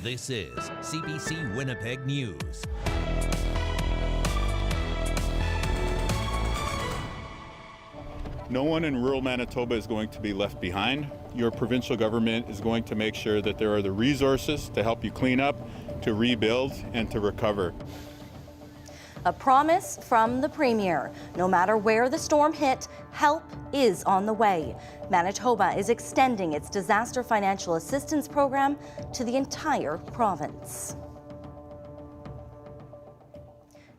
This is CBC Winnipeg News. No one in rural Manitoba is going to be left behind. Your provincial government is going to make sure that there are the resources to help you clean up, to rebuild, and to recover. A promise from the Premier. No matter where the storm hit, help is on the way. Manitoba is extending its disaster financial assistance program to the entire province.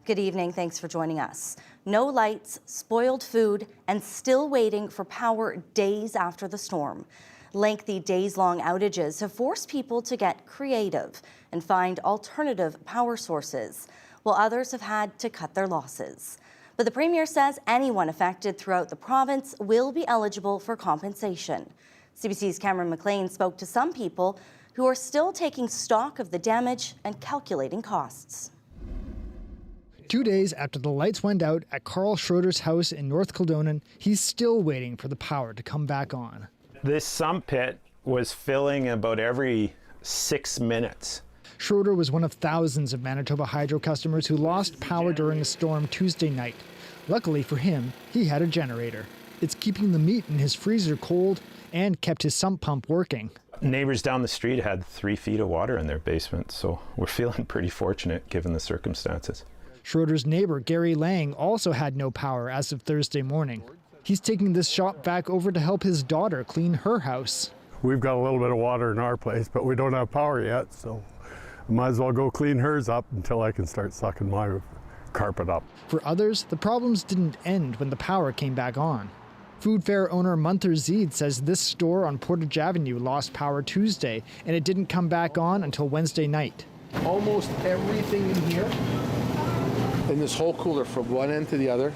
Good evening, thanks for joining us. No lights, spoiled food, and still waiting for power days after the storm. Lengthy days-long outages have forced people to get creative and find alternative power sources, while others have had to cut their losses. But the Premier says anyone affected throughout the province will be eligible for compensation. CBC's Cameron McLean spoke to some people who are still taking stock of the damage and calculating costs. 2 days after the lights went out at Carl Schroeder's house in North Kildonan, he's still waiting for the power to come back on. This sump pit was filling about every 6 minutes. Schroeder was one of thousands of Manitoba Hydro customers who lost power during a storm Tuesday night. Luckily for him, he had a generator. It's keeping the meat in his freezer cold and kept his sump pump working. Neighbors down the street had 3 feet of water in their basement, so we're feeling pretty fortunate given the circumstances. Schroeder's neighbor, Gary Lang, also had no power as of Thursday morning. He's taking this shop back over to help his daughter clean her house. We've got a little bit of water in our place, but we don't have power yet, so I might as well go clean hers up until I can start sucking my carpet up. For others, the problems didn't end when the power came back on. Food fair owner Munther Zeed says this store on Portage Avenue lost power Tuesday, and it didn't come back on until Wednesday night. Almost everything in here, in this whole cooler from one end to the other,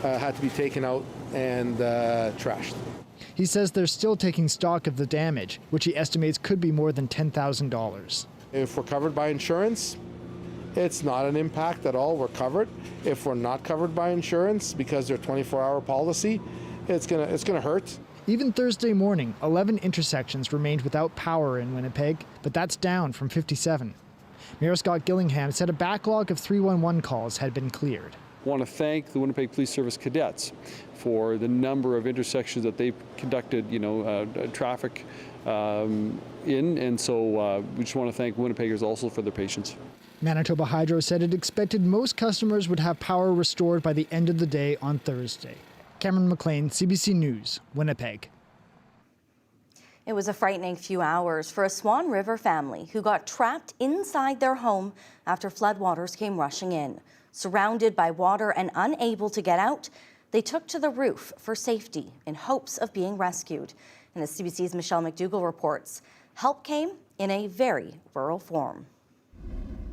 had to be taken out and trashed. He says they're still taking stock of the damage, which he estimates could be more than $10,000. If we're covered by insurance, it's not an impact at all. We're covered. If we're not covered by insurance because they're 24-hour policy, it's gonna hurt. Even Thursday morning, 11 intersections remained without power in Winnipeg, but that's down from 57. Mayor Scott Gillingham said a backlog of 311 calls had been cleared. I want to thank the Winnipeg Police Service cadets for the number of intersections that they've conducted, traffic in, and so we just want to thank Winnipeggers also for their patience. Manitoba Hydro said it expected most customers would have power restored by the end of the day on Thursday. Cameron McLean, CBC News, Winnipeg. It was a frightening few hours for a Swan River family who got trapped inside their home after floodwaters came rushing in. Surrounded by water and unable to get out, they took to the roof for safety in hopes of being rescued. And as CBC's Michelle McDougall reports, help came in a very rural form.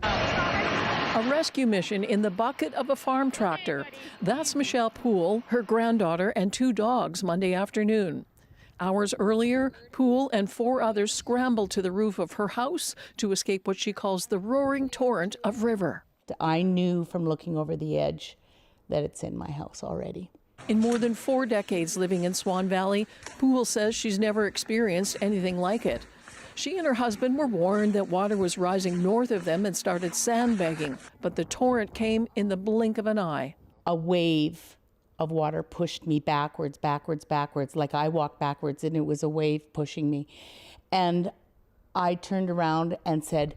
A rescue mission in the bucket of a farm tractor. That's Michelle Poole, her granddaughter, and 2 dogs Monday afternoon. Hours earlier, Poole and 4 others scrambled to the roof of her house to escape what she calls the roaring torrent of river. I knew from looking over the edge that it's in my house already. In more than 4 decades living in Swan Valley, Poole says she's never experienced anything like it. She and her husband were warned that water was rising north of them and started sandbagging, but the torrent came in the blink of an eye. A wave of water pushed me backwards, like I walked backwards and it was a wave pushing me. And I turned around and said,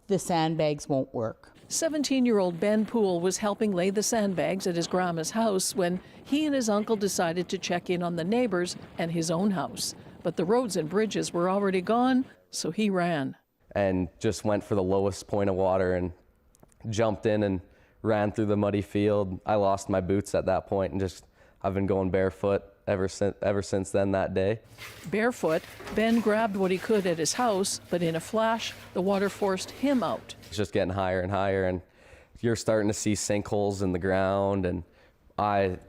the sandbags won't work. 17-year-old Ben Poole was helping lay the sandbags at his grandma's house when he and his uncle decided to check in on the neighbors and his own house. But the roads and bridges were already gone, so he ran. And just went for the lowest point of water and jumped in and ran through the muddy field. I lost my boots at that point and I've been going barefoot ever since then that day. Barefoot, Ben grabbed what he could at his house, but in a flash, the water forced him out. It's just getting higher and higher, and you're starting to see sinkholes in the ground. And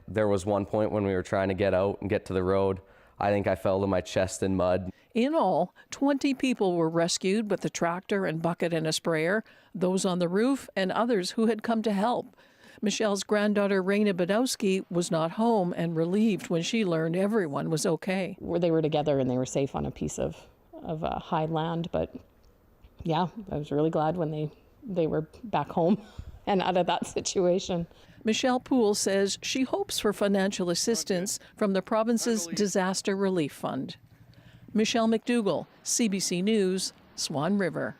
there was one point when we were trying to get out and get to the road, I think I fell to my chest in mud. In all, 20 people were rescued with a tractor and bucket and a sprayer, those on the roof and others who had come to help. Michelle's granddaughter, Raina Badowski, was not home and relieved when she learned everyone was okay. They were together and they were safe on a piece of high land, but yeah, I was really glad when they were back home and out of that situation. Michelle Poole says she hopes for financial assistance from the province's Disaster Relief Fund. Michelle McDougall, CBC News, Swan River.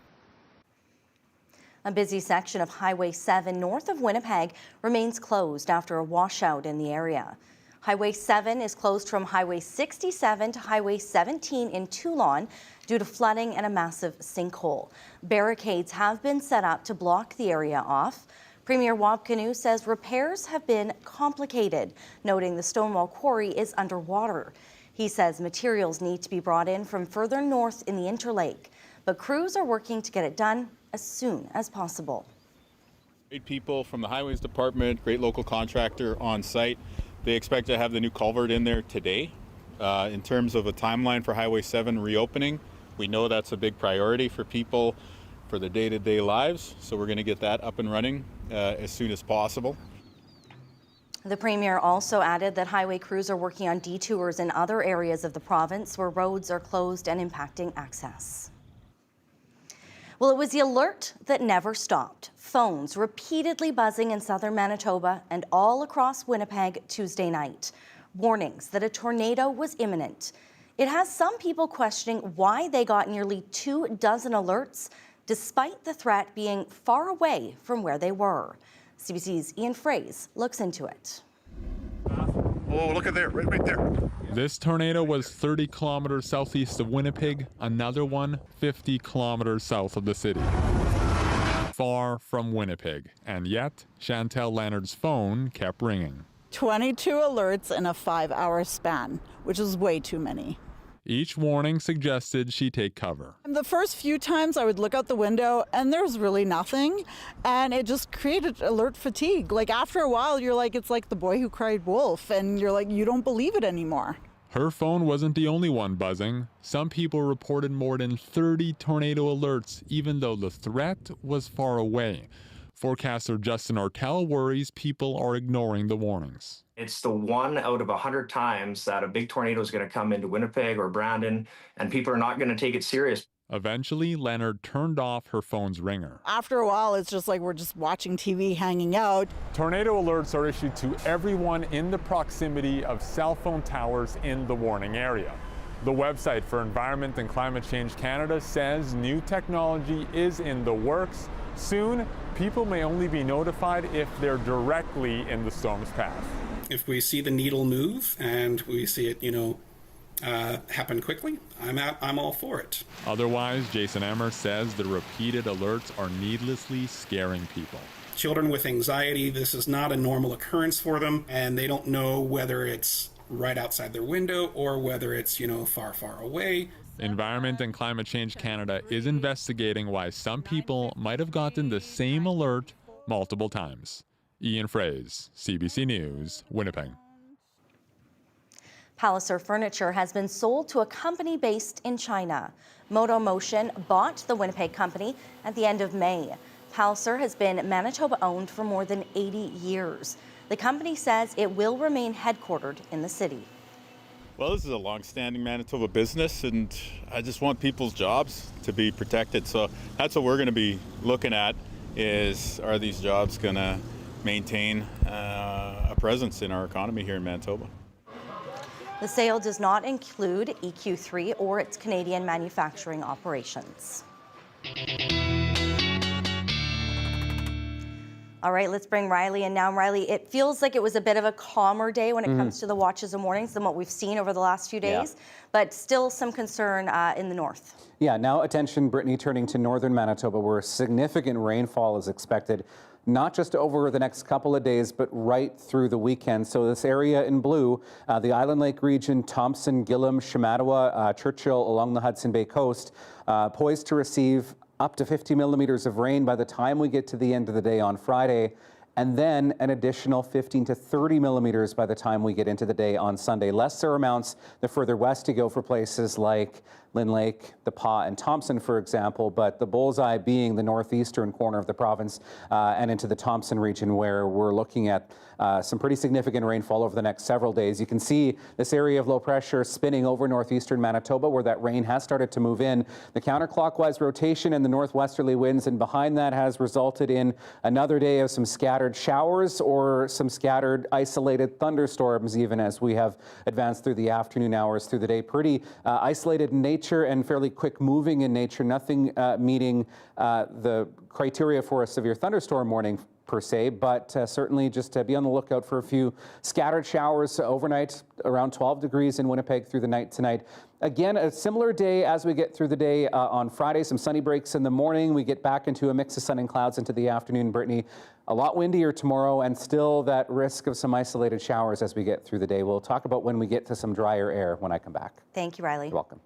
A busy section of Highway 7 north of Winnipeg remains closed after a washout in the area. Highway 7 is closed from Highway 67 to Highway 17 in Toulon due to flooding and a massive sinkhole. Barricades have been set up to block the area off. Premier Wapkanu says repairs have been complicated, noting the Stonewall Quarry is underwater. He says materials need to be brought in from further north in the Interlake, but crews are working to get it done as soon as possible. Great people from the Highways Department, great local contractor on site. They expect to have the new culvert in there today. In terms of a timeline for Highway 7 reopening, we know that's a big priority for people for their day-to-day lives, so we're going to get that up and running as soon as possible. The Premier also added that highway crews are working on detours in other areas of the province where roads are closed and impacting access. Well, it was the alert that never stopped. Phones repeatedly buzzing in southern Manitoba and all across Winnipeg Tuesday night. Warnings that a tornado was imminent. It has some people questioning why they got nearly 24 alerts, despite the threat being far away from where they were. CBC's Ian Fraze looks into it. Oh, look at there, right there. This tornado was 30 kilometers southeast of Winnipeg, another one 50 kilometers south of the city. Far from Winnipeg, and yet Chantel Leonard's phone kept ringing. 22 alerts in a 5-hour span, which is way too many. Each warning suggested she take cover. The first few times I would look out the window and there's really nothing, and it just created alert fatigue. Like after a while, you're like, it's like the boy who cried wolf, and you're like, you don't believe it anymore. Her phone wasn't the only one buzzing. Some people reported more than 30 tornado alerts, even though the threat was far away. Forecaster Justin Ortel worries people are ignoring the warnings. It's the 1 out of 100 times that a big tornado is going to come into Winnipeg or Brandon, and people are not going to take it serious. Eventually, Leonard turned off her phone's ringer. After a while, it's just like we're just watching TV, hanging out. Tornado alerts are issued to everyone in the proximity of cell phone towers in the warning area. The website for Environment and Climate Change Canada says new technology is in the works. Soon, people may only be notified if they're directly in the storm's path. If we see the needle move and we see it, happen quickly, I'm all for it. Otherwise, Jason Emmer says the repeated alerts are needlessly scaring people. Children with anxiety, this is not a normal occurrence for them, and they don't know whether it's right outside their window or whether it's, far, far away. Environment and Climate Change Canada is investigating why some people might have gotten the same alert multiple times. Ian Fraze, CBC News, Winnipeg. Palliser Furniture has been sold to a company based in China. Moto Motion bought the Winnipeg company at the end of May. Palliser has been Manitoba-owned for more than 80 years. The company says it will remain headquartered in the city. Well, this is a long-standing Manitoba business, and I just want people's jobs to be protected. So that's what we're going to be looking at, are these jobs going to maintain a presence in our economy here in Manitoba. The sale does not include EQ3 or its Canadian manufacturing operations. All right, let's bring Riley in now. Riley, it feels like it was a bit of a calmer day when it comes to the watches and warnings than what we've seen over the last few days, but still some concern in the north. Yeah, now attention, Brittany, turning to northern Manitoba, where significant rainfall is expected, not just over the next couple of days, but right through the weekend. So this area in blue, the Island Lake region, Thompson, Gillam, Shamattawa, Churchill along the Hudson Bay coast, poised to receive up to 50 millimeters of rain by the time we get to the end of the day on Friday, and then an additional 15 to 30 millimeters by the time we get into the day on Sunday. Lesser amounts the further west to go for places like Lynn Lake, the Pas, and Thompson, for example, but the bullseye being the northeastern corner of the province and into the Thompson region, where we're looking at some pretty significant rainfall over the next several days. You can see this area of low pressure spinning over northeastern Manitoba, where that rain has started to move in. The counterclockwise rotation and the northwesterly winds, and behind that has resulted in another day of some scattered showers or some scattered isolated thunderstorms, even as we have advanced through the afternoon hours through the day. Pretty isolated in nature and fairly quick moving in nature, nothing meeting the criteria for a severe thunderstorm warning per se, but certainly just be on the lookout for a few scattered showers overnight, around 12 degrees in Winnipeg through the night tonight. Again, a similar day as we get through the day on Friday. Some sunny breaks in the morning. We get back into a mix of sun and clouds into the afternoon, Brittany. A lot windier tomorrow, and still that risk of some isolated showers as we get through the day. We'll talk about when we get to some drier air when I come back. Thank you, Riley. You're welcome.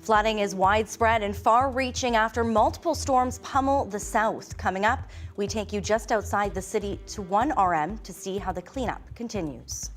Flooding is widespread and far-reaching after multiple storms pummel the south. Coming up, we take you just outside the city to 1RM to see how the cleanup continues.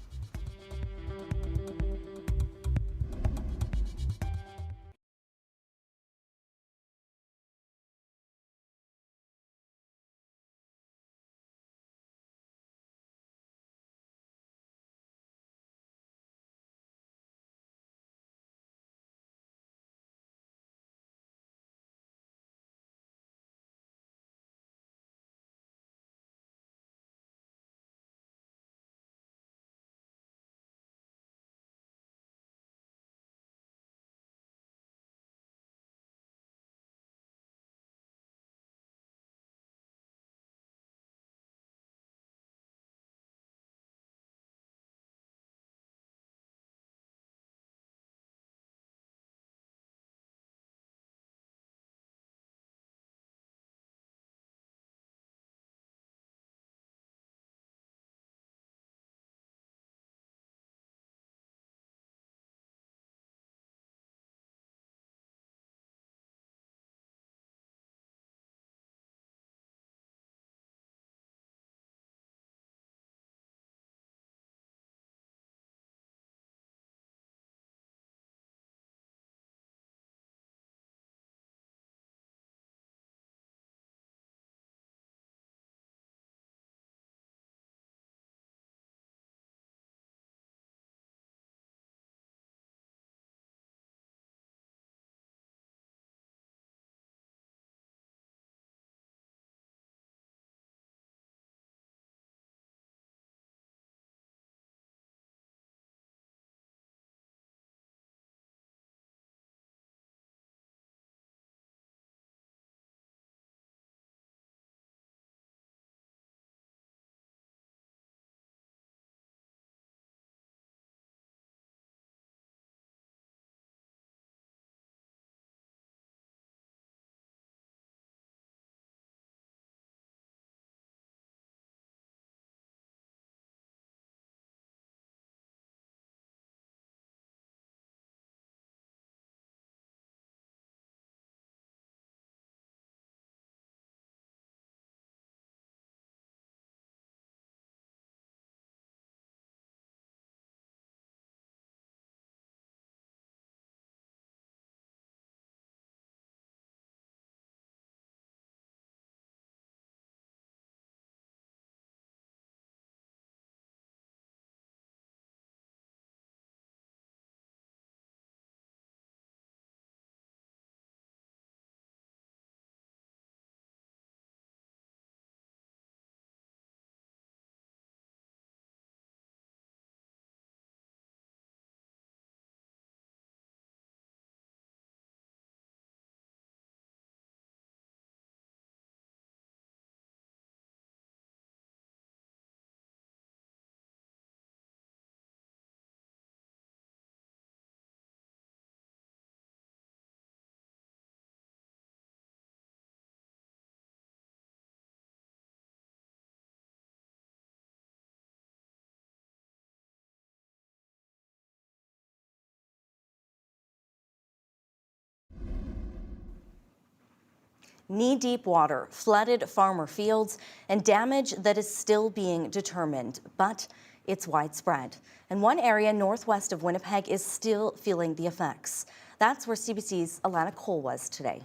Knee-deep water flooded farmer fields and damage that is still being determined. But It's widespread, and one area northwest of Winnipeg is still feeling the effects. That's where CBC's Alana Cole was today.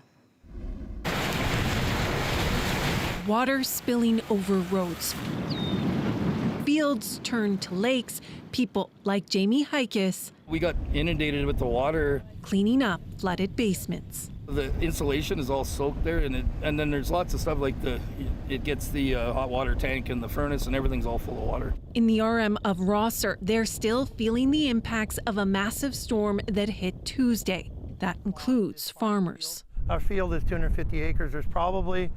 Water spilling over roads. Fields turned to lakes. People like Jamie Hikis. We got inundated with the water. Cleaning up flooded basements. The insulation is all soaked there, and then there's lots of stuff like it gets the hot water tank and the furnace, and everything's all full of water. In the RM of Rosser, they're still feeling the impacts of a massive storm that hit Tuesday. That includes farmers. Our field is 250 acres. There's probably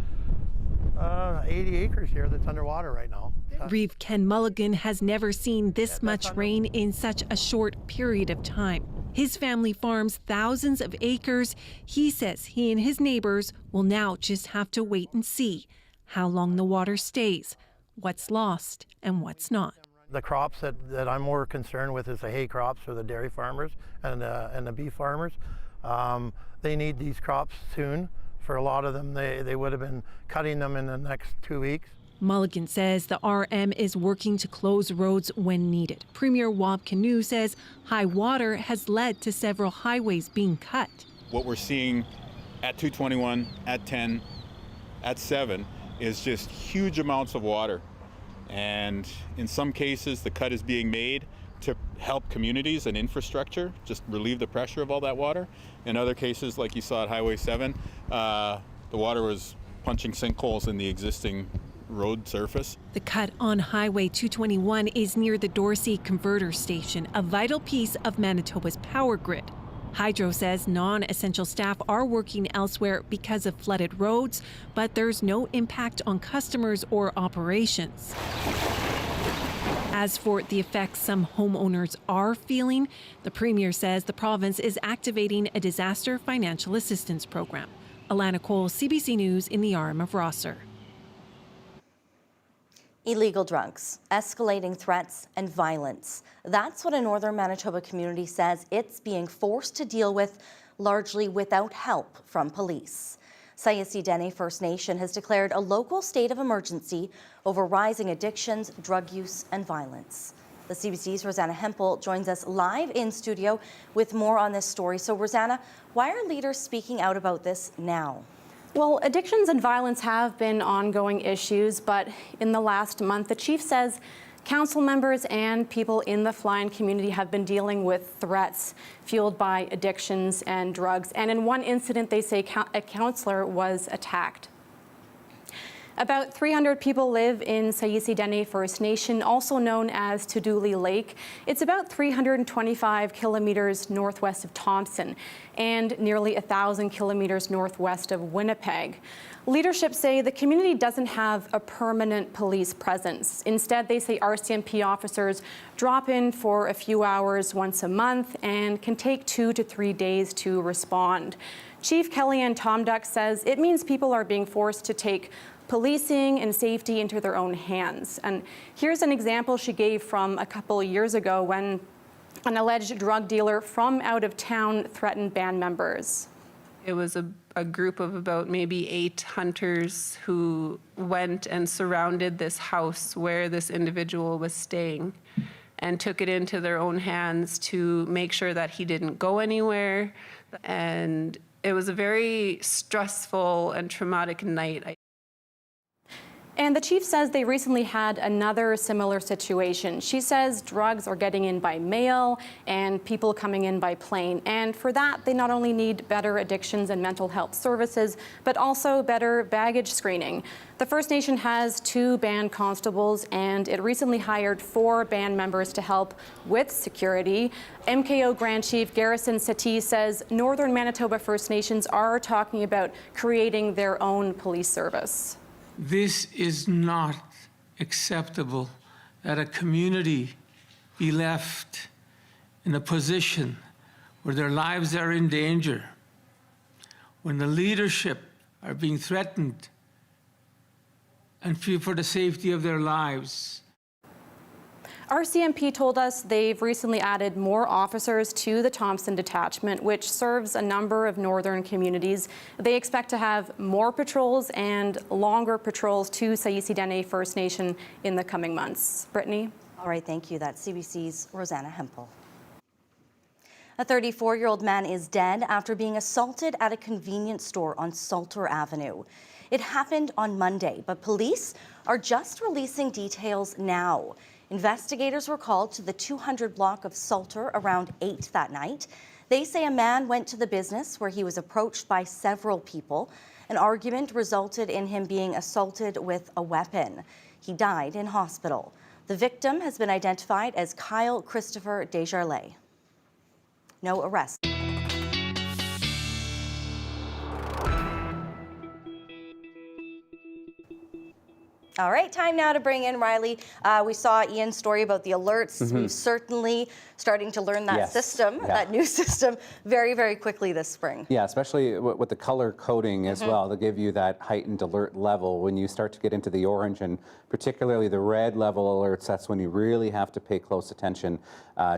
80 acres here that's underwater right now. Reeve Ken Mulligan has never seen this much rain in such a short period of time. His family farms thousands of acres. He says he and his neighbors will now just have to wait and see how long the water stays, what's lost and what's not. The crops that I'm more concerned with is the hay crops for the dairy farmers and the beef farmers. They need these crops soon. For a lot of them, they would have been cutting them in the next 2 weeks. Mulligan says the RM is working to close roads when needed. Premier Wab Kinew says high water has led to several highways being cut. What we're seeing at 221, at 10, at 7 is just huge amounts of water. And in some cases, the cut is being made to help communities and infrastructure, just relieve the pressure of all that water. In other cases, like you saw at Highway 7, the water was punching sinkholes in the existing road surface. The cut on Highway 221 is near the Dorsey Converter Station, a vital piece of Manitoba's power grid. Hydro says non-essential staff are working elsewhere because of flooded roads, but there's no impact on customers or operations. As for the effects some homeowners are feeling, the Premier says the province is activating a disaster financial assistance program. Alana Cole, CBC News in the RM of Rosser. Illegal drugs, escalating threats, and violence. That's what a northern Manitoba community says it's being forced to deal with, largely without help from police. CBC Dene First Nation has declared a local state of emergency over rising addictions, drug use, and violence. The CBC's Rosanna Hempel joins us live in studio with more on this story. So, Rosanna, why are leaders speaking out about this now? Well, addictions and violence have been ongoing issues, but in the last month, the chief says council members and people in the Fly-In community have been dealing with threats fueled by addictions and drugs. And in one incident, they say a councillor was attacked. About 300 people live in CBC Dene First Nation, also known as Tuduli Lake. It's about 325 kilometers northwest of Thompson and nearly 1,000 kilometers northwest of Winnipeg. Leadership say the community doesn't have a permanent police presence. Instead, they say RCMP officers drop in for a few hours once a month and can take 2 to 3 days to respond. Chief Kellyanne Tomduck says it means people are being forced to take policing and safety into their own hands. And here's an example she gave from a couple of years ago when an alleged drug dealer from out of town threatened band members. It was a group of about maybe 8 hunters who went and surrounded this house where this individual was staying and took it into their own hands to make sure that he didn't go anywhere. And it was a very stressful and traumatic night. And the chief says they recently had another similar situation. She says drugs are getting in by mail and people coming in by plane. And for that, they not only need better addictions and mental health services, but also better baggage screening. The First Nation has 2 band constables, and it recently hired 4 band members to help with security. MKO Grand Chief Garrison Settee says Northern Manitoba First Nations are talking about creating their own police service. This is not acceptable that a community be left in a position where their lives are in danger, when the leadership are being threatened and fear for the safety of their lives. RCMP told us they've recently added more officers to the Thompson detachment, which serves a number of northern communities. They expect to have more patrols and longer patrols to CBC Dene First Nation in the coming months. Brittany? All right, thank you. That's CBC's Rosanna Hempel. A 34-year-old man is dead after being assaulted at a convenience store on Salter Avenue. It happened on Monday, but police are just releasing details now. Investigators were called to the 200 block of Salter around 8 that night. They say a man went to the business where he was approached by several people. An argument resulted in him being assaulted with a weapon. He died in hospital. The victim has been identified as Kyle Christopher Desjardins. No arrest. All right, time now to bring in Riley. We saw Ian's story about the alerts. We've certainly starting to learn that system, that new system, very, very quickly this spring. Yeah, especially with the color coding as well. They give you that heightened alert level. When you start to get into the orange and particularly the red level alerts, that's when you really have to pay close attention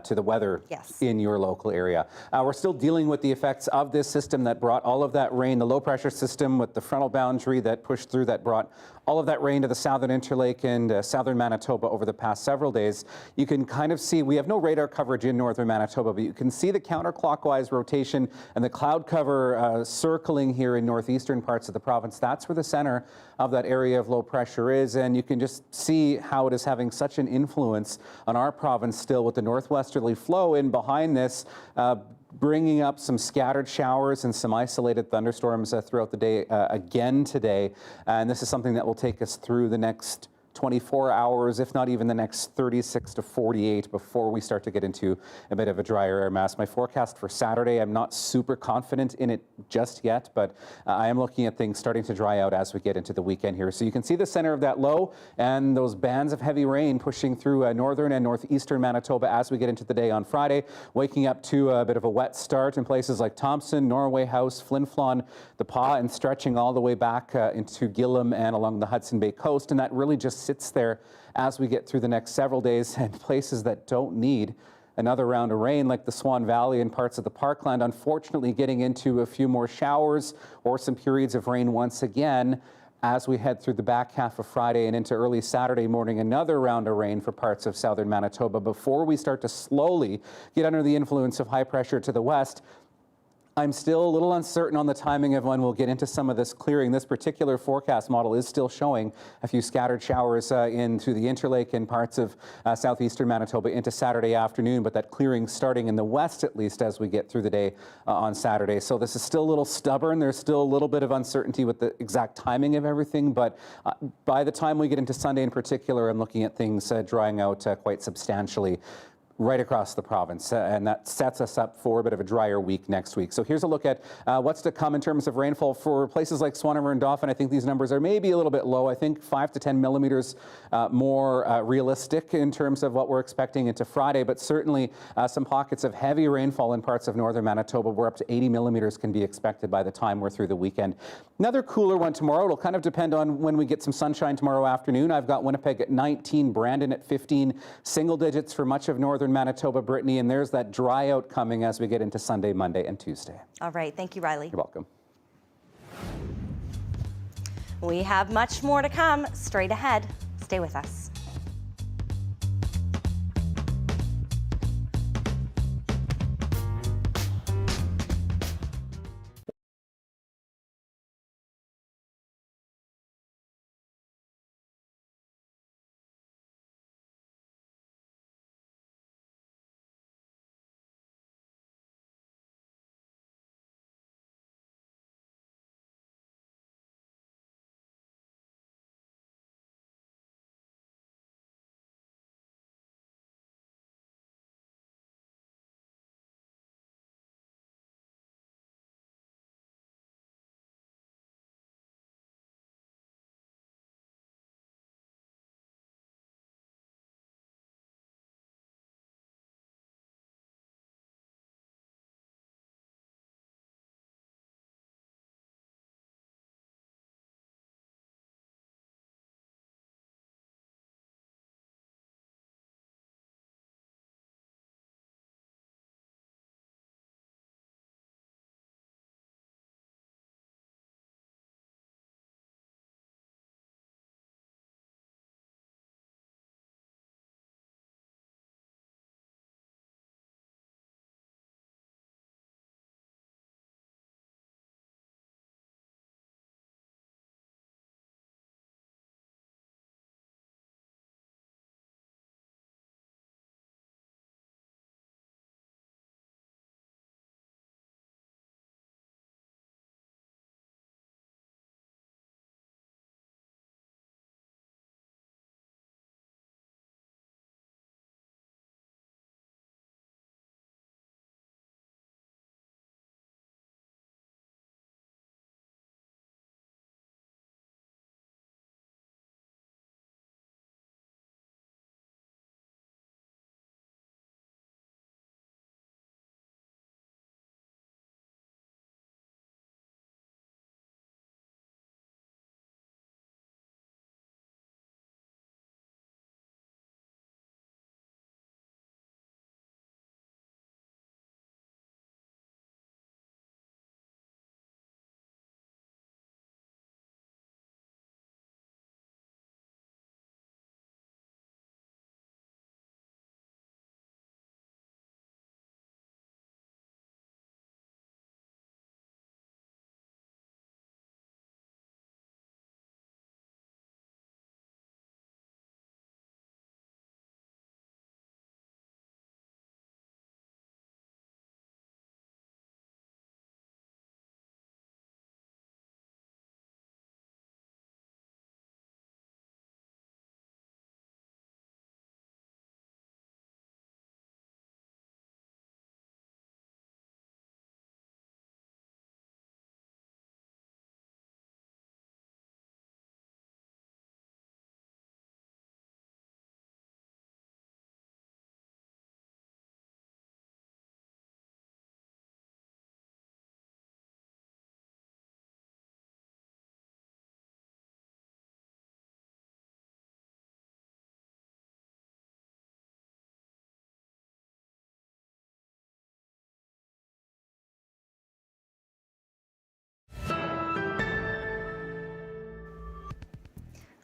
to the weather in your local area. We're still dealing with the effects of this system that brought all of that rain, the low pressure system with the frontal boundary that pushed through, that brought all of that rain to the southern Interlake and southern Manitoba over the past several days. You can kind of see, we have no radar coverage in northern Manitoba, but you can see the counterclockwise rotation and the cloud cover circling here in northeastern parts of the province. That's where the center of that area of low pressure is, and you can just see how it is having such an influence on our province still with the northwesterly flow in behind this, bringing up some scattered showers and some isolated thunderstorms throughout the day again today. And this is something that will take us through the next 24 hours, if not even the next 36 to 48 before we start to get into a bit of a drier air mass. My forecast for Saturday, I'm not super confident in it just yet, but I am looking at things starting to dry out as we get into the weekend here. So you can see the center of that low and those bands of heavy rain pushing through northern and northeastern Manitoba as we get into the day on Friday, waking up to a bit of a wet start in places like Thompson, Norway House, Flin Flon, the Pas, and stretching all the way back into Gillam and along the Hudson Bay coast. And that really just sits there as we get through the next several days, and places that don't need another round of rain like the Swan Valley and parts of the Parkland, unfortunately getting into a few more showers or some periods of rain once again as we head through the back half of Friday and into early Saturday morning. Another round of rain for parts of southern Manitoba before we start to slowly get under the influence of high pressure to the west. I'm still a little uncertain on the timing of when we'll get into some of this clearing. This particular forecast model is still showing a few scattered showers into the Interlake and parts of southeastern Manitoba into Saturday afternoon, but that clearing starting in the west at least as we get through the day on Saturday. So this is still a little stubborn. There's still a little bit of uncertainty with the exact timing of everything, but by the time we get into Sunday in particular, I'm looking at things drying out quite substantially right across the province, and that sets us up for a bit of a drier week next week. So here's a look at what's to come in terms of rainfall for places like Swan River and Dauphin. I think these numbers are maybe a little bit low. I think 5 to 10 millimeters more realistic in terms of what we're expecting into Friday, but certainly some pockets of heavy rainfall in parts of northern Manitoba where up to 80 millimeters can be expected by the time we're through the weekend. Another cooler one tomorrow. It'll kind of depend on when we get some sunshine tomorrow afternoon. I've got Winnipeg at 19, Brandon at 15, single digits for much of northern Manitoba, Brittany, and there's that dry out coming as we get into Sunday, Monday, and Tuesday. All right, thank you, Riley. You're welcome. We have much more to come straight ahead. Stay with us.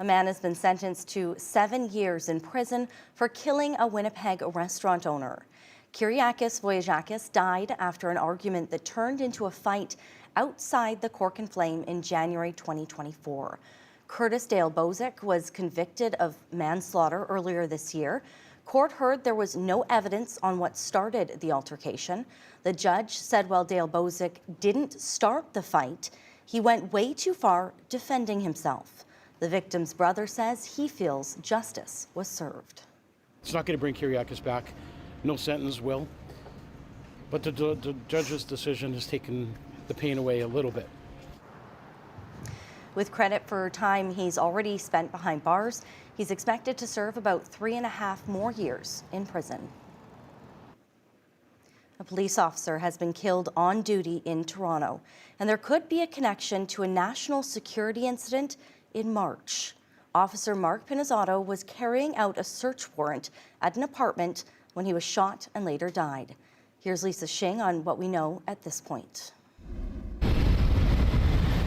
A man has been sentenced to 7 years in prison for killing a Winnipeg restaurant owner. Kyriakos Voyajakis died after an argument that turned into a fight outside the Cork and Flame in January 2024. Curtis Dale Bozic was convicted of manslaughter earlier this year. Court heard there was no evidence on what started the altercation. The judge said while Dale Bozic didn't start the fight, he went way too far defending himself. The victim's brother says he feels justice was served. It's not going to bring Kyriakos back. No sentence will. But the judge's decision has taken the pain away a little bit. With credit for time he's already spent behind bars, he's expected to serve about 3.5 more years in prison. A police officer has been killed on duty in Toronto, and there could be a connection to a national security incident in March. Officer Mark Pinizzato was carrying out a search warrant at an apartment when he was shot and later died. Here's Lisa Shing on what we know at this point.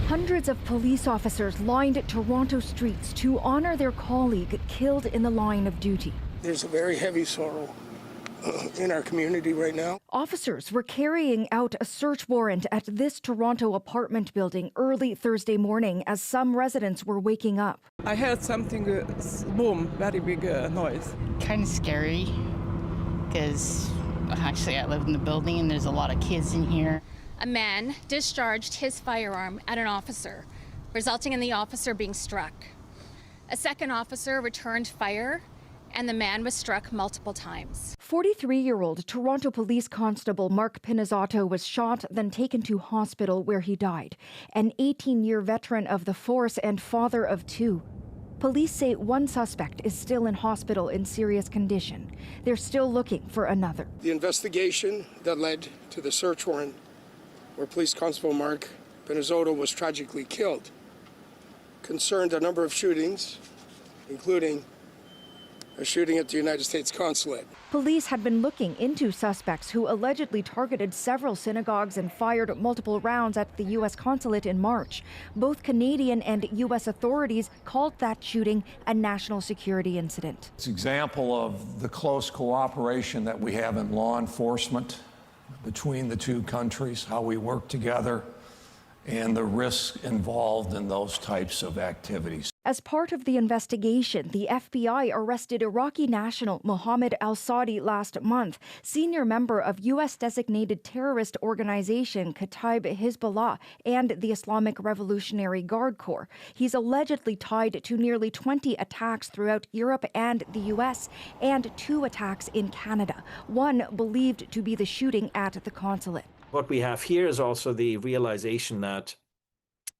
Hundreds of police officers lined Toronto streets to honor their colleague killed in the line of duty. There's a very heavy sorrow in our community right now. Officers were carrying out a search warrant at this Toronto apartment building early Thursday morning as some residents were waking up. I heard something, boom, very big noise. Kind of scary because actually I live in the building and there's a lot of kids in here. A man discharged his firearm at an officer, resulting in the officer being struck. A second officer returned fire, and the man was struck multiple times. 43-year-old Toronto Police Constable Mark Pinizzato was shot, then taken to hospital where he died. An 18-year veteran of the force and father of 2. Police say one suspect is still in hospital in serious condition. They're still looking for another. The investigation that led to the search warrant where Police Constable Mark Pinizzato was tragically killed concerned a number of shootings, including a shooting at the United States Consulate. Police had been looking into suspects who allegedly targeted several synagogues and fired multiple rounds at the U.S. consulate in March. Both Canadian and U.S. authorities called that shooting a national security incident. It's an example of the close cooperation that we have in law enforcement between the two countries, how we work together, and the risks involved in those types of activities. As part of the investigation, the FBI arrested Iraqi national Mohammed al-Saudi last month, senior member of U.S.-designated terrorist organization Kataib Hezbollah and the Islamic Revolutionary Guard Corps. He's allegedly tied to nearly 20 attacks throughout Europe and the U.S., and 2 attacks in Canada, one believed to be the shooting at the consulate. What we have here is also the realization that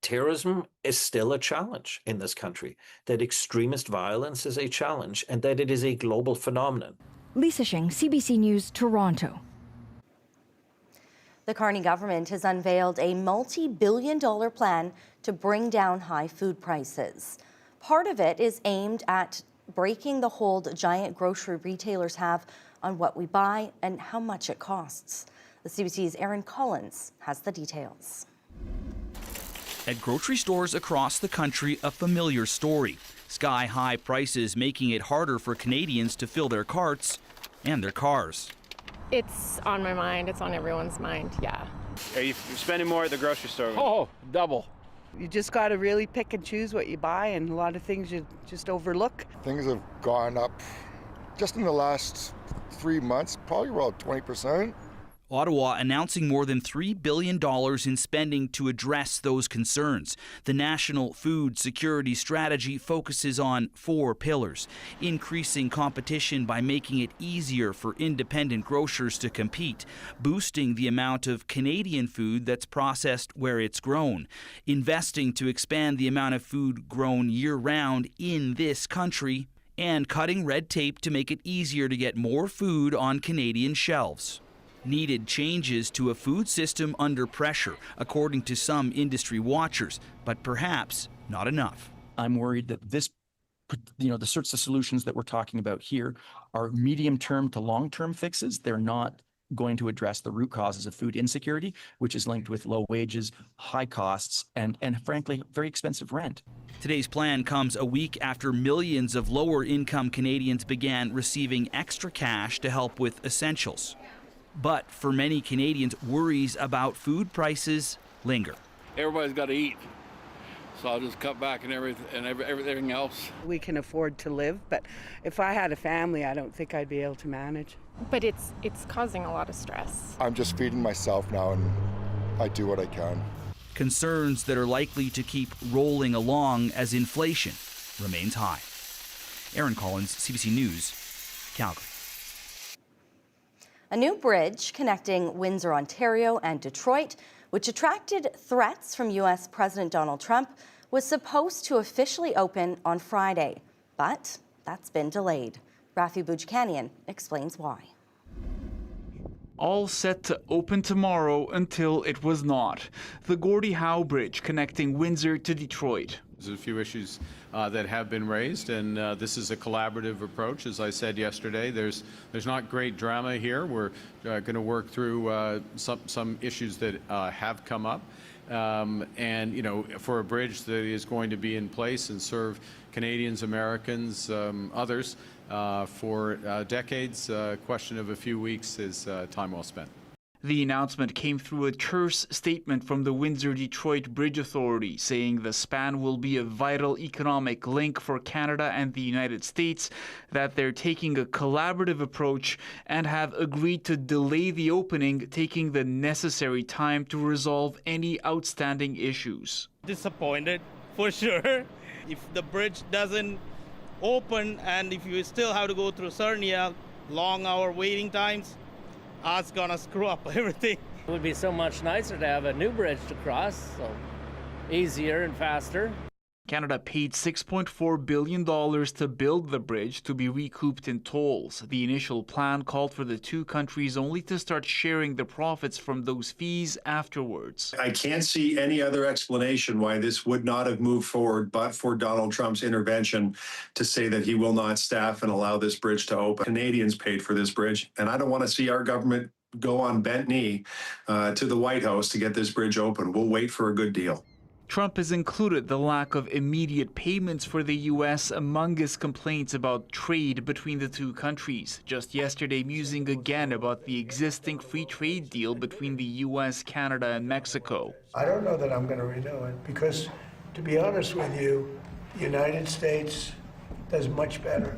terrorism is still a challenge in this country, that extremist violence is a challenge, and that it is a global phenomenon. Lisa Shing, CBC News, Toronto. The Carney government has unveiled a multi-billion-dollar plan to bring down high food prices. Part of it is aimed at breaking the hold giant grocery retailers have on what we buy and how much it costs. The CBC's Aaron Collins has the details. At grocery stores across the country, a familiar story. Sky-high prices making it harder for Canadians to fill their carts and their cars. It's on my mind. It's on everyone's mind, yeah. You're spending more at the grocery store? Oh, double. You just got to really pick and choose what you buy, and a lot of things you just overlook. Things have gone up just in the last 3 months, probably about 20%. Ottawa announcing more than $3 billion in spending to address those concerns. The National Food Security Strategy focuses on 4 pillars: increasing competition by making it easier for independent grocers to compete, boosting the amount of Canadian food that's processed where it's grown, investing to expand the amount of food grown year-round in this country, and cutting red tape to make it easier to get more food on Canadian shelves. Needed changes to a food system under pressure, according to some industry watchers, but perhaps not enough. I'm worried that the sorts of solutions that we're talking about here are medium-term to long-term fixes. They're not going to address the root causes of food insecurity, which is linked with low wages, high costs, and frankly, very expensive rent. Today's plan comes a week after millions of lower-income Canadians began receiving extra cash to help with essentials. But for many Canadians, worries about food prices linger. Everybody's got to eat, so I'll just cut back and everything else. We can afford to live, but if I had a family, I don't think I'd be able to manage. But it's causing a lot of stress. I'm just feeding myself now, and I do what I can. Concerns that are likely to keep rolling along as inflation remains high. Aaron Collins, CBC News, Calgary. A new bridge connecting Windsor, Ontario and Detroit, which attracted threats from U.S. President Donald Trump, was supposed to officially open on Friday, but that's been delayed. Rafi Boudjikanian explains why. All set to open tomorrow until it was not. The Gordie Howe Bridge connecting Windsor to Detroit. There's a few issues that have been raised, and this is a collaborative approach. As I said yesterday, there's not great drama here. We're going to work through some issues that have come up, and you know, for a bridge that is going to be in place and serve Canadians, Americans, others for decades, question of a few weeks is time well spent. The announcement came through a terse statement from the Windsor-Detroit Bridge Authority, saying the span will be a vital economic link for Canada and the United States, that they're taking a collaborative approach and have agreed to delay the opening, taking the necessary time to resolve any outstanding issues. Disappointed, for sure. If the bridge doesn't open and if you still have to go through Sarnia, long hour waiting times, it's gonna screw up everything. It would be so much nicer to have a new bridge to cross, so easier and faster. Canada paid $6.4 billion to build the bridge to be recouped in tolls. The initial plan called for the two countries only to start sharing the profits from those fees afterwards. I can't see any other explanation why this would not have moved forward but for Donald Trump's intervention to say that he will not staff and allow this bridge to open. Canadians paid for this bridge, and I don't want to see our government go on bent knee to the White House to get this bridge open. We'll wait for a good deal. Trump has included the lack of immediate payments for the U.S. among his complaints about trade between the two countries. Just yesterday, musing again about the existing free trade deal between the U.S., Canada, and Mexico. I don't know that I'm going to renew it because, to be honest with you, the United States does much better.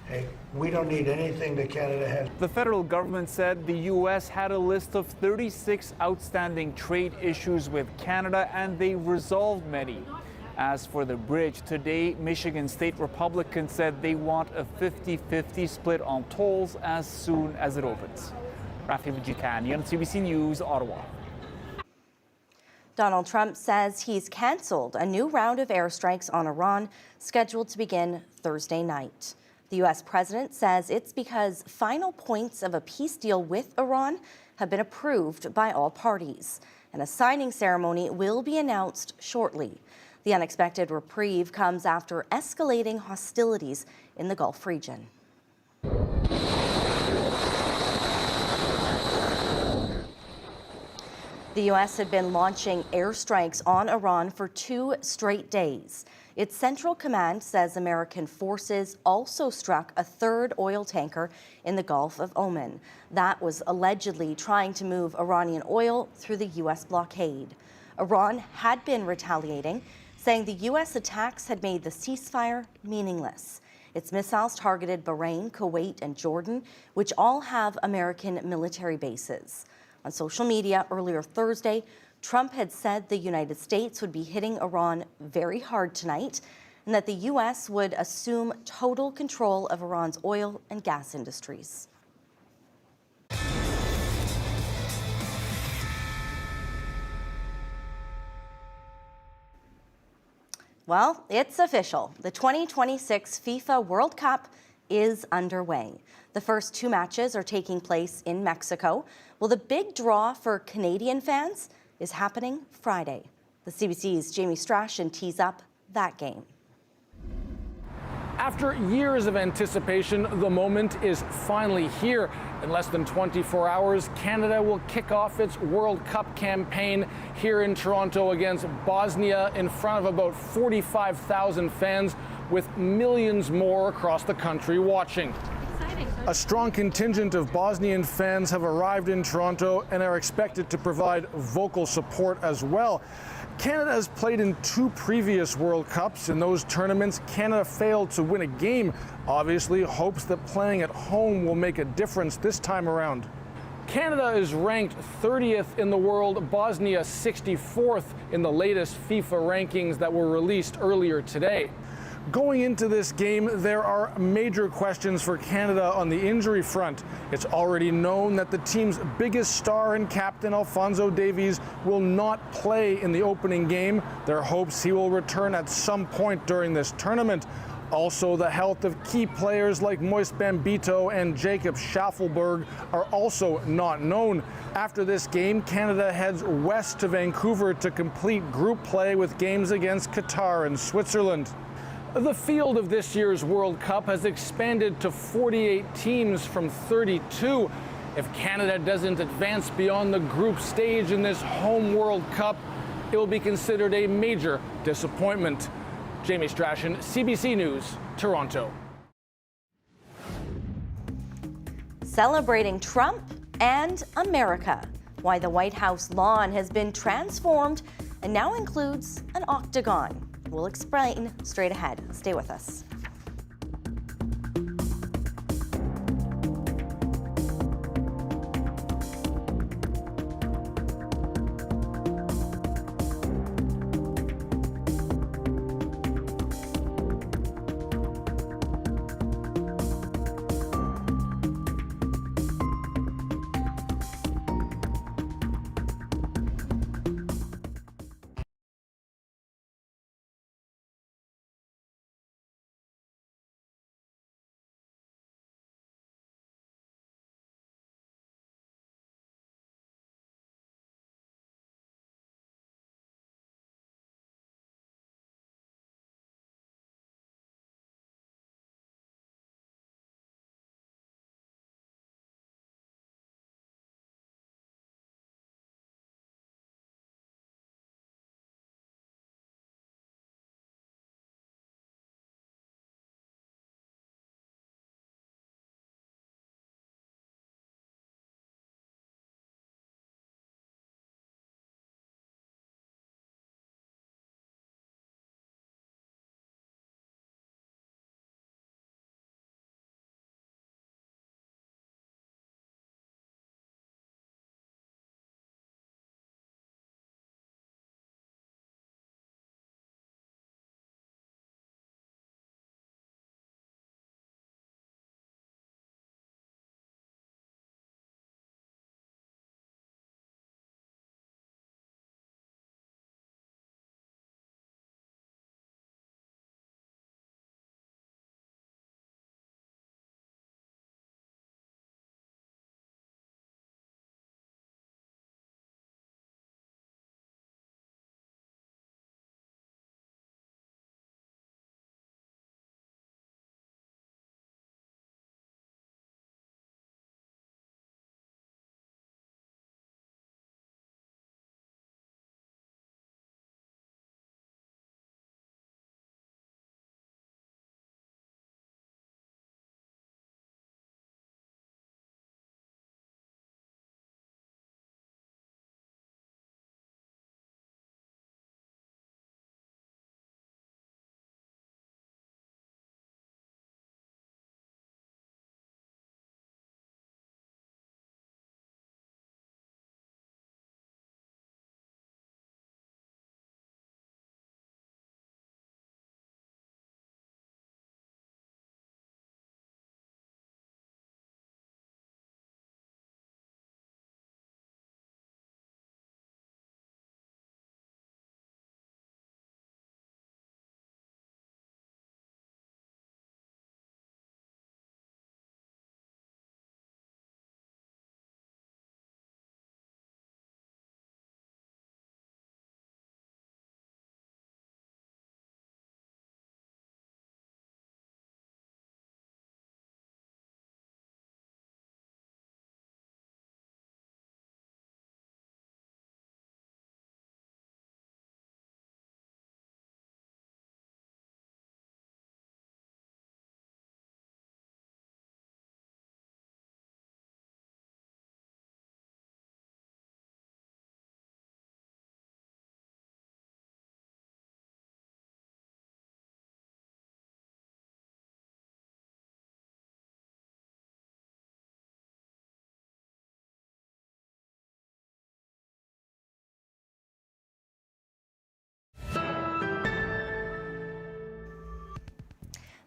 Hey, we don't need anything that Canada has. The federal government said the U.S. had a list of 36 outstanding trade issues with Canada, and they resolved many. As for the bridge, today, Michigan State Republicans said they want a 50-50 split on tolls as soon as it opens. Rafi Boudjikanian, CBC News, Ottawa. Donald Trump says he's canceled a new round of airstrikes on Iran scheduled to begin Thursday night. The U.S. president says it's because final points of a peace deal with Iran have been approved by all parties, and a signing ceremony will be announced shortly. The unexpected reprieve comes after escalating hostilities in the Gulf region. The U.S. had been launching airstrikes on Iran for 2 straight days. Its Central Command says American forces also struck a third oil tanker in the Gulf of Oman. That was allegedly trying to move Iranian oil through the U.S. blockade. Iran had been retaliating, saying the U.S. attacks had made the ceasefire meaningless. Its missiles targeted Bahrain, Kuwait, and Jordan, which all have American military bases. On social media earlier Thursday, Trump had said the United States would be hitting Iran very hard tonight and that the U.S. would assume total control of Iran's oil and gas industries. Well, it's official. The 2026 FIFA World Cup is underway. The first 2 matches are taking place in Mexico. Well, the big draw for Canadian fans is happening Friday. The CBC's Jamie Strachan tees up that game. After years of anticipation, the moment is finally here. In less than 24 hours, Canada will kick off its World Cup campaign here in Toronto against Bosnia in front of about 45,000 fans, with millions more across the country watching. A strong contingent of Bosnian fans have arrived in Toronto and are expected to provide vocal support as well. Canada has played in 2 previous World Cups. In those tournaments, Canada failed to win a game. Obviously, hopes that playing at home will make a difference this time around. Canada is ranked 30th in the world, Bosnia 64th in the latest FIFA rankings that were released earlier today. Going into this game, there are major questions for Canada on the injury front. It's already known that the team's biggest star and captain, Alphonso Davies, will not play in the opening game. There are hopes he will return at some point during this tournament. Also, the health of key players like Moise Bambito and Jacob Schaffelberg are also not known. After this game, Canada heads west to Vancouver to complete group play with games against Qatar and Switzerland. The field of this year's World Cup has expanded to 48 teams from 32. If Canada doesn't advance beyond the group stage in this home World Cup, it will be considered a major disappointment. Jamie Strachan, CBC News, Toronto. Celebrating Trump and America. Why the White House lawn has been transformed and now includes an octagon. We'll explain straight ahead. Stay with us.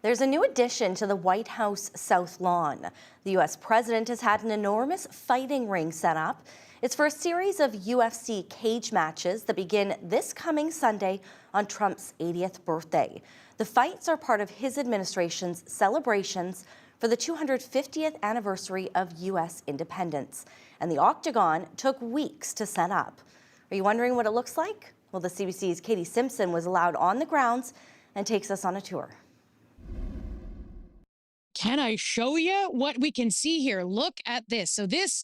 There's a new addition to the White House South Lawn. The U.S. president has had an enormous fighting ring set up. It's for a series of UFC cage matches that begin this coming Sunday on Trump's 80th birthday. The fights are part of his administration's celebrations for the 250th anniversary of U.S. independence. And the octagon took weeks to set up. Are you wondering what it looks like? Well, the CBC's Katie Simpson was allowed on the grounds and takes us on a tour. Can I show you what we can see here? Look at this. So this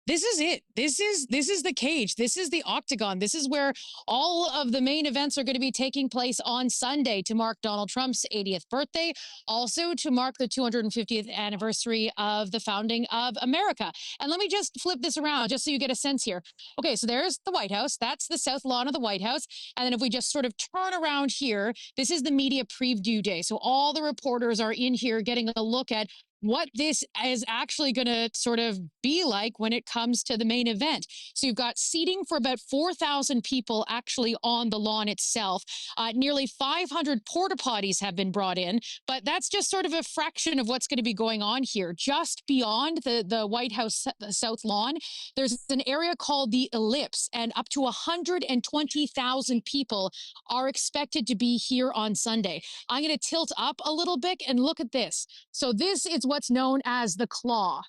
is it. This is the cage. This is the octagon. This is where all of the main events are going to be taking place on Sunday to mark Donald Trump's 80th birthday, also to mark the 250th anniversary of the founding of America. And let me just flip this around just so you get a sense here. Okay, so there's the White House. That's the South Lawn of the White House. And then if we just sort of turn around here, this is the media preview day. So all the reporters are in here getting a look at what this is actually going to sort of be like when it comes to the main event. So you've got seating for about 4,000 people actually on the lawn itself. Nearly 500 porta potties have been brought in, but that's just sort of a fraction of what's going to be going on here. Just beyond the White House South Lawn, there's an area called the Ellipse, and up to 120,000 people are expected to be here on Sunday. I'm going to tilt up a little bit and look at this. So this is what's known as the Claw.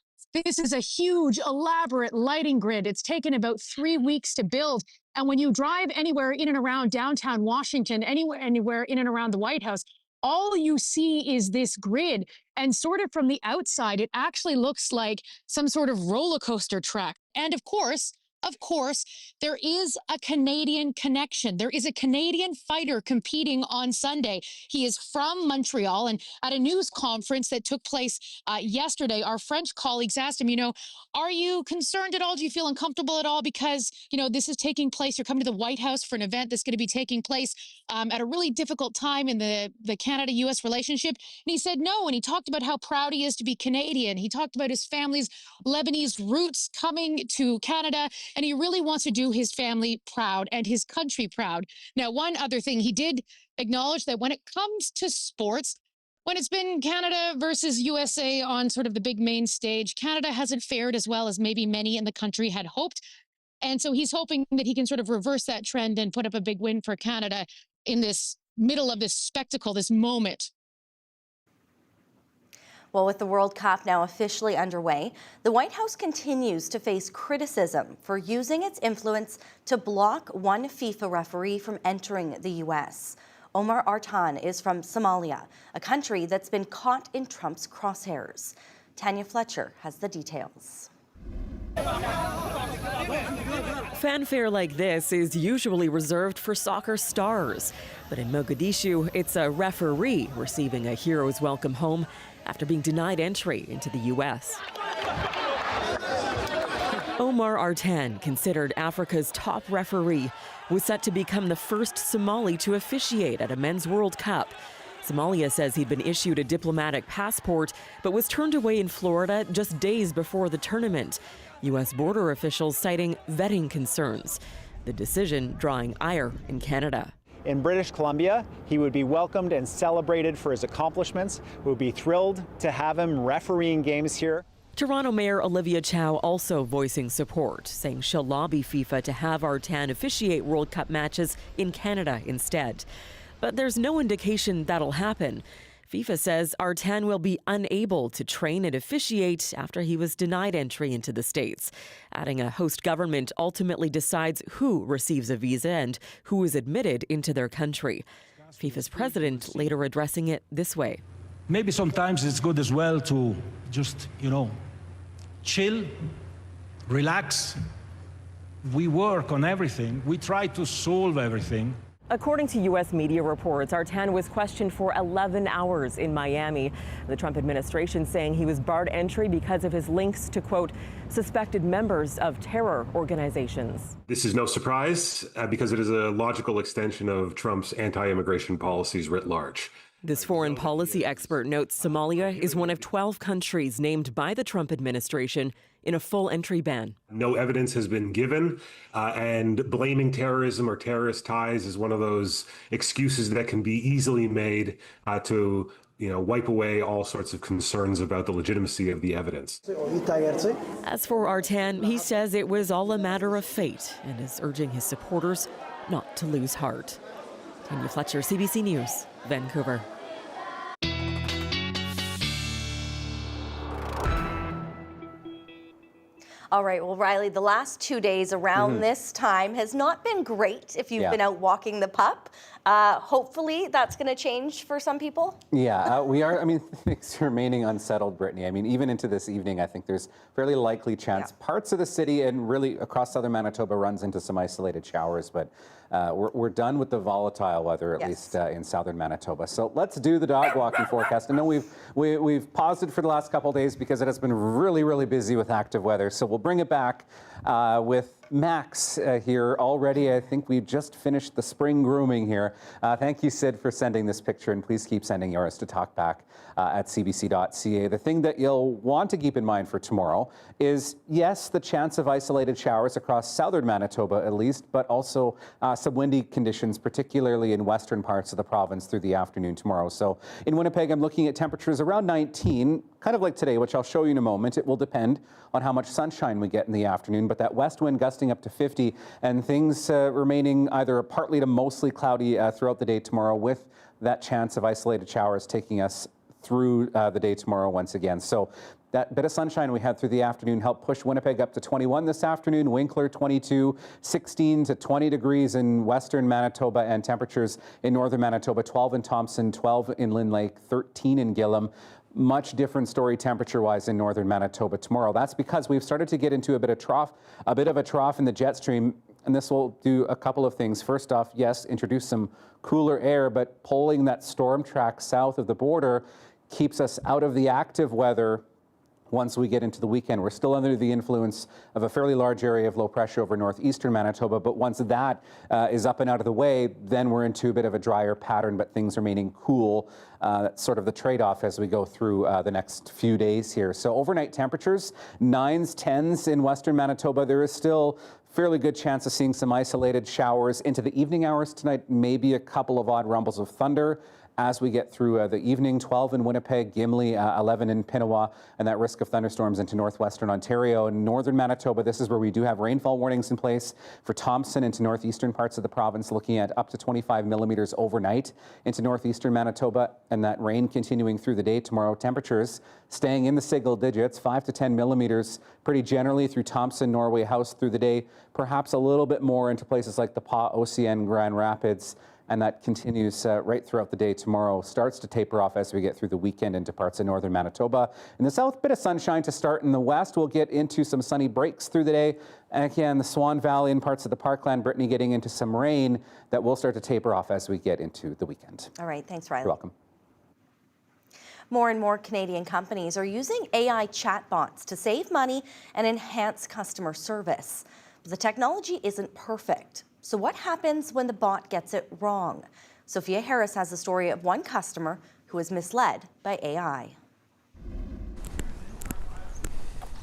This is a huge, elaborate lighting grid. It's taken about 3 weeks to build. And when you drive anywhere in and around downtown Washington, anywhere in and around the White House, all you see is this grid. And sort of from the outside, it actually looks like some sort of roller coaster track. And of course, there is a Canadian connection. There is a Canadian fighter competing on Sunday. He is from Montreal, and at a news conference that took place yesterday, our French colleagues asked him, are you concerned at all? Do you feel uncomfortable at all? Because, this is taking place. You're coming to the White House for an event that's going to be taking place at a really difficult time in the Canada-U.S. relationship. And he said no, and he talked about how proud he is to be Canadian. He talked about his family's Lebanese roots coming to Canada, and he really wants to do his family proud and his country proud. Now, one other thing, he did acknowledge that when it comes to sports, when it's been Canada versus USA on sort of the big main stage, Canada hasn't fared as well as maybe many in the country had hoped. And so he's hoping that he can sort of reverse that trend and put up a big win for Canada in this middle of this spectacle, this moment. Well, with the World Cup now officially underway, the White House continues to face criticism for using its influence to block one FIFA referee from entering the U.S. Omar Artan is from Somalia, a country that's been caught in Trump's crosshairs. Tanya Fletcher has the details. Fanfare like this is usually reserved for soccer stars. But in Mogadishu, it's a referee receiving a hero's welcome home after being denied entry into the U.S. Omar Artan, considered Africa's top referee, was set to become the first Somali to officiate at a men's World Cup. Somalia says he'd been issued a diplomatic passport, but was turned away in Florida just days before the tournament. U.S. border officials citing vetting concerns. The decision drawing ire in Canada. In British Columbia, he would be welcomed and celebrated for his accomplishments. We would be thrilled to have him refereeing games here. Toronto Mayor Olivia Chow also voicing support, saying she'll lobby FIFA to have Artan officiate World Cup matches in Canada instead. But there's no indication that'll happen. FIFA says Artan will be unable to train and officiate after he was denied entry into the States, adding a host government ultimately decides who receives a visa and who is admitted into their country. FIFA's president later addressing it this way. Maybe sometimes it's good as well to just, chill, relax. We work on everything. We try to solve everything. According to U.S. media reports, Artan was questioned for 11 hours in Miami. The Trump administration saying he was barred entry because of his links to, quote, suspected members of terror organizations. This is no surprise because it is a logical extension of Trump's anti-immigration policies writ large. This foreign policy expert notes Somalia is one of 12 countries named by the Trump administration in a full entry ban. No evidence has been given, and blaming terrorism or terrorist ties is one of those excuses that can be easily made to wipe away all sorts of concerns about the legitimacy of the evidence. As for Artan, he says it was all a matter of fate and is urging his supporters not to lose heart. Tanya Fletcher, CBC News, Vancouver. All right, well, Riley, the last 2 days around this time has not been great if you've been out walking the pup. Hopefully that's going to change for some people. Yeah, we are. I mean, things are remaining unsettled, Brittany. I mean, even into this evening, I think there's fairly likely chance parts of the city and really across southern Manitoba runs into some isolated showers, but we're done with the volatile weather, at least in southern Manitoba. So let's do the dog walking forecast. I know we've paused it for the last couple of days because it has been really, really busy with active weather. So we'll bring it back with Max here already. I think we've just finished the spring grooming here. Thank you, Sid, for sending this picture, and please keep sending yours to talkback at cbc.ca. The thing that you'll want to keep in mind for tomorrow is, yes, the chance of isolated showers across southern Manitoba at least, but also some windy conditions, particularly in western parts of the province through the afternoon tomorrow. So in Winnipeg, I'm looking at temperatures around 19, kind of like today, which I'll show you in a moment. It will depend on how much sunshine we get in the afternoon, but that west wind gusting up to 50 and things remaining either partly to mostly cloudy throughout the day tomorrow, with that chance of isolated showers taking us through the day tomorrow once again. So that bit of sunshine we had through the afternoon helped push Winnipeg up to 21 this afternoon, Winkler 22, 16 to 20 degrees in western Manitoba, and temperatures in northern Manitoba, 12 in Thompson, 12 in Lynn Lake, 13 in Gillam. Much different story temperature-wise in northern Manitoba tomorrow. That's because we've started to get into a bit of a trough in the jet stream, and this will do a couple of things. First off, yes, introduce some cooler air, but pulling that storm track south of the border keeps us out of the active weather. Once we get into the weekend, we're still under the influence of a fairly large area of low pressure over northeastern Manitoba, but once that is up and out of the way, then we're into a bit of a drier pattern, but things remaining cool. That's sort of the trade-off as we go through the next few days here. So overnight temperatures, 9s, 10s in western Manitoba. There is still fairly good chance of seeing some isolated showers into the evening hours tonight, maybe a couple of odd rumbles of thunder as we get through the evening. 12 in Winnipeg, Gimli, 11 in Pinawa, and that risk of thunderstorms into northwestern Ontario. And northern Manitoba, this is where we do have rainfall warnings in place for Thompson into northeastern parts of the province, looking at up to 25 millimeters overnight into northeastern Manitoba, and that rain continuing through the day tomorrow. Temperatures staying in the single digits, 5 to 10 millimeters pretty generally through Thompson, Norway House through the day, perhaps a little bit more into places like the Pas, OCN, Grand Rapids, and that continues right throughout the day tomorrow. Starts to taper off as we get through the weekend into parts of northern Manitoba. In the south, bit of sunshine to start. In the west, we'll get into some sunny breaks through the day. And again, the Swan Valley and parts of the Parkland, Brittany, getting into some rain that will start to taper off as we get into the weekend. All right, thanks, Riley. You're welcome. More and more Canadian companies are using AI chatbots to save money and enhance customer service. But the technology isn't perfect. So what happens when the bot gets it wrong? Sophia Harris has the story of one customer who was misled by AI.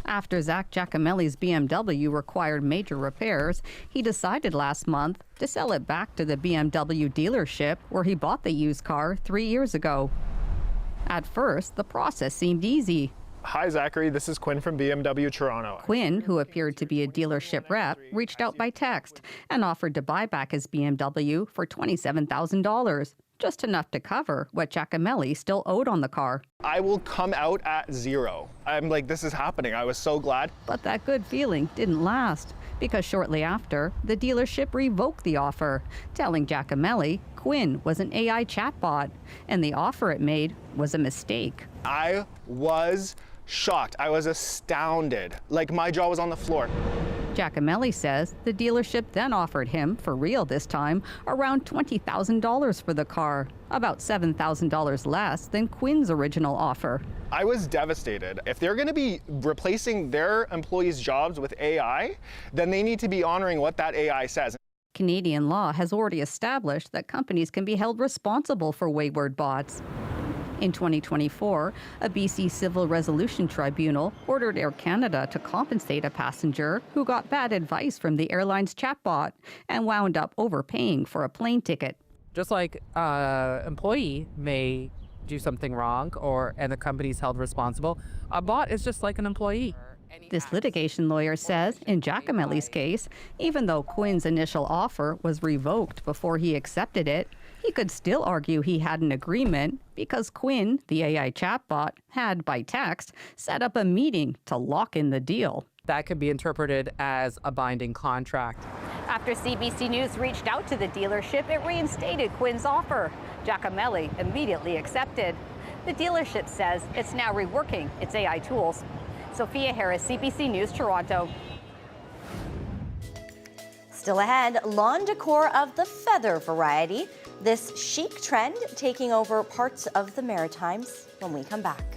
After Zach Giacomelli's BMW required major repairs, he decided last month to sell it back to the BMW dealership where he bought the used car 3 years ago. At first, the process seemed easy. Hi, Zachary. This is Quinn from BMW Toronto. Quinn, who appeared to be a dealership rep, reached out by text and offered to buy back his BMW for $27,000, just enough to cover what Giacomelli still owed on the car. I will come out at zero. I'm like, this is happening. I was so glad. But that good feeling didn't last, because shortly after, the dealership revoked the offer, telling Giacomelli Quinn was an AI chatbot, and the offer it made was a mistake. I was shocked. I was astounded. Like, my jaw was on the floor. Giacomelli says the dealership then offered him, for real this time, around $20,000 for the car, about $7,000 less than Quinn's original offer. I was devastated. If they're going to be replacing their employees' jobs with AI, then they need to be honoring what that AI says. Canadian law has already established that companies can be held responsible for wayward bots. In 2024, a BC Civil Resolution Tribunal ordered Air Canada to compensate a passenger who got bad advice from the airline's chatbot and wound up overpaying for a plane ticket. Just like an employee may do something wrong and the company's held responsible, a bot is just like an employee. This litigation lawyer says in Giacomelli's case, even though Quinn's initial offer was revoked before he accepted it, he could still argue he had an agreement because Quinn, the AI chatbot, had, by text, set up a meeting to lock in the deal. That could be interpreted as a binding contract. After CBC News reached out to the dealership, it reinstated Quinn's offer. Giacomelli immediately accepted. The dealership says it's now reworking its AI tools. Sophia Harris, CBC News, Toronto. Still ahead, lawn decor of the feather variety. This chic trend taking over parts of the Maritimes when we come back.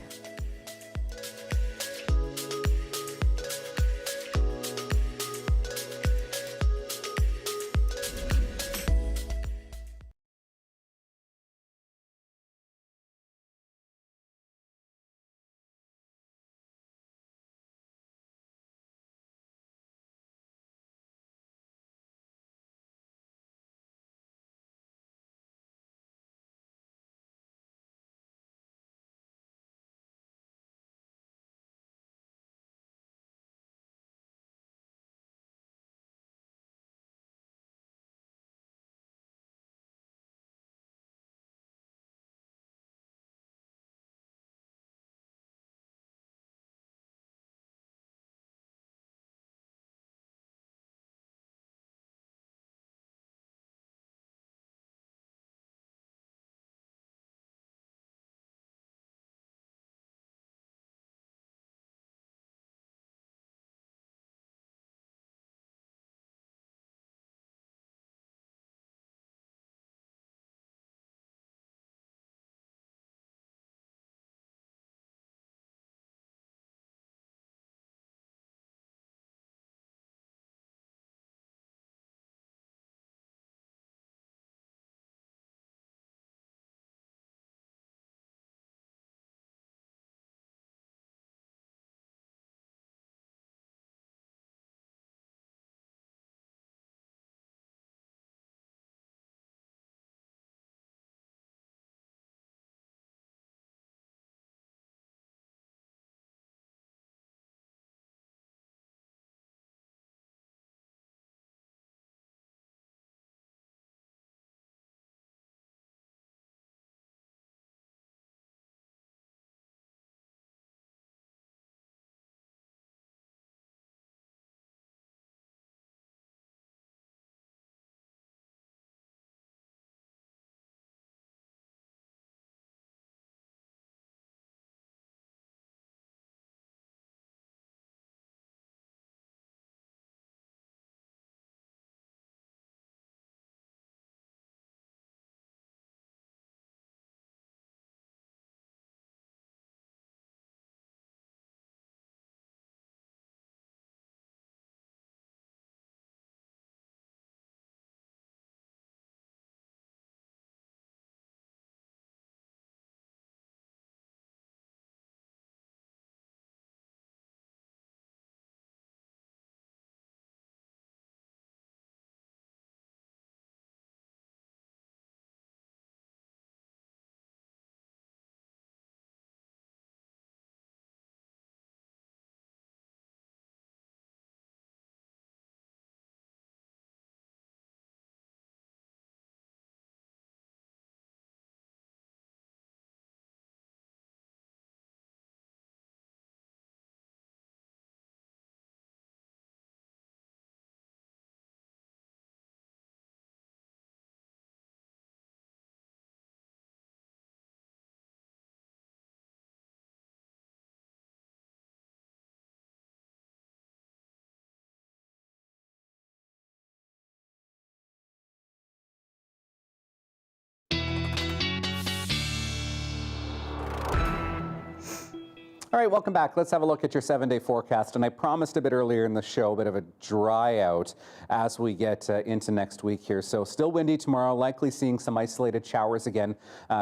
All right, welcome back. Let's have a look at your 7-day forecast. And I promised a bit earlier in the show, a bit of a dry out as we get into next week here. So still windy tomorrow, likely seeing some isolated showers again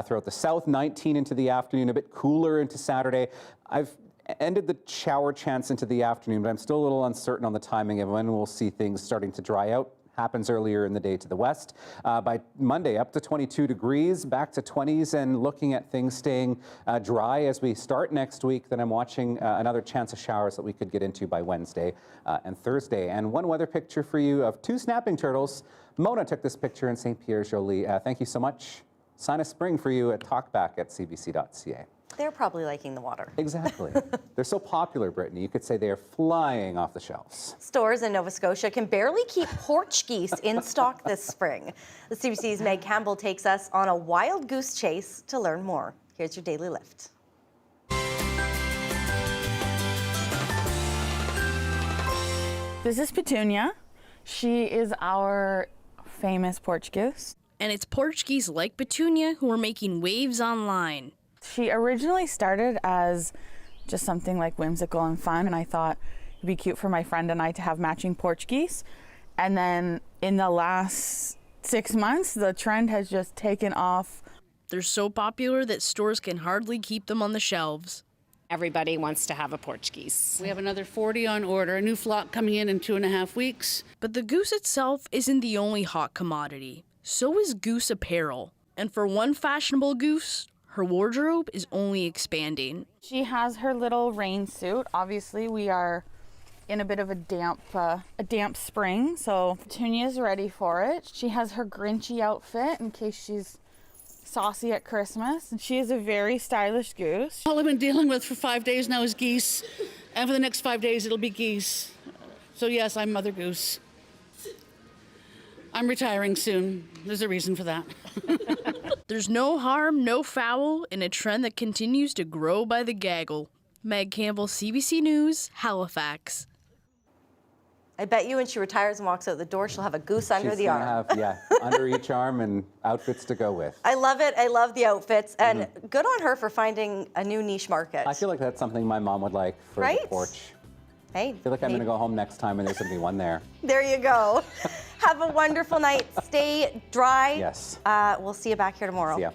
throughout the south. 19 into the afternoon, a bit cooler into Saturday. I've ended the shower chance into the afternoon, but I'm still a little uncertain on the timing of when we'll see things starting to dry out. Happens earlier in the day to the west. By Monday, up to 22 degrees, back to 20s, and looking at things staying dry as we start next week. Then I'm watching another chance of showers that we could get into by Wednesday and Thursday. And one weather picture for you of 2 snapping turtles. Mona took this picture in St. Pierre-Jolie. Thank you so much. Sign of spring for you at talkback@cbc.ca. They're probably liking the water. Exactly. They're so popular, Brittany. You could say they are flying off the shelves. Stores in Nova Scotia can barely keep porch geese in stock this spring. The CBC's Meg Campbell takes us on a wild goose chase to learn more. Here's your Daily Lift. This is Petunia. She is our famous porch goose. And it's porch geese like Petunia who are making waves online. She originally started as just something like whimsical and fun, and I thought it'd be cute for my friend and I to have matching porch geese. And then in the last 6 months, the trend has just taken off. They're so popular that stores can hardly keep them on the shelves. Everybody wants to have a porch geese. We have another 40 on order, a new flock coming in 2.5 weeks. But the goose itself isn't the only hot commodity. So is goose apparel. And for one fashionable goose, her wardrobe is only expanding. She has her little rain suit. Obviously, we are in a bit of a damp spring, so Petunia's ready for it. She has her Grinchy outfit in case she's saucy at Christmas. And she is a very stylish goose. All I've been dealing with for 5 days now is geese, and for the next 5 days it'll be geese. So yes, I'm Mother Goose. I'm retiring soon. There's a reason for that. There's no harm, no foul in a trend that continues to grow by the gaggle. Meg Campbell, CBC News, Halifax. I bet you when she retires and walks out the door, she'll have a goose under the arm. Have, under each arm and outfits to go with. I love it. I love the outfits. And good on her for finding a new niche market. I feel like that's something my mom would like for the porch. Hey, I feel like I'm going to go home next time and there's going to be one there. There you go. Have a wonderful night. Stay dry. Yes. We'll see you back here tomorrow. See ya.